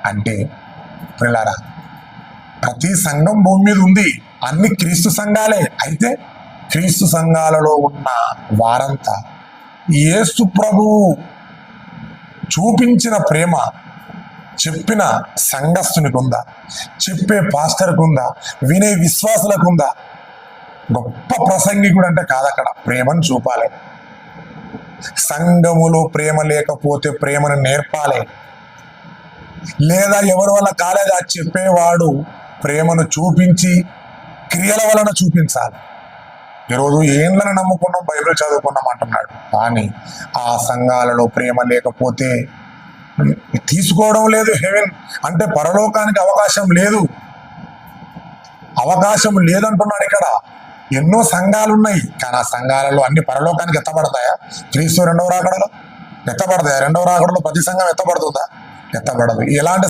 అంటే పిల్లరా, ప్రతి సంఘం భూమి మీద ఉంది, అన్ని క్రీస్తు సంఘాలే. అయితే క్రీస్తు సంఘాలలో ఉన్న వారంతా యేసు ప్రభువు చూపించిన ప్రేమ చెప్పిన సంఘస్థునికి ఉందా, చెప్పే పాస్టర్కి ఉందా, వినే విశ్వాసులకు ఉందా? గొప్ప ప్రసంగికుడు అంటే కాదు, అక్కడ ప్రేమను చూపాలి. సంఘములో ప్రేమ లేకపోతే ప్రేమను నేర్పాలి. లేదా ఎవరి వల్ల కాలేదా చెప్పేవాడు ప్రేమను చూపించి క్రియల వలన చూపించాలి. ఈరోజు ఏండ్లను నమ్ముకున్నాం, బైబిల్ చదువుకున్నాం అంటున్నాడు, కానీ ఆ సంఘాలలో ప్రేమ లేకపోతే తీసుకోవడం లేదు. హెవెన్ అంటే పరలోకానికి అవకాశం లేదు, అవకాశం లేదంటున్నాడు. ఇక్కడ ఎన్నో సంఘాలు ఉన్నాయి, కానీ ఆ సంఘాలలో అన్ని పరలోకానికి ఎత్తబడతాయా? క్రీస్తు రెండవ రాకడలో ఎత్తబడతాయా? రెండవ రాకడలో ప్రతి సంఘం ఎత్తబడుతుందా? ఎత్తబడదు. ఎలాంటి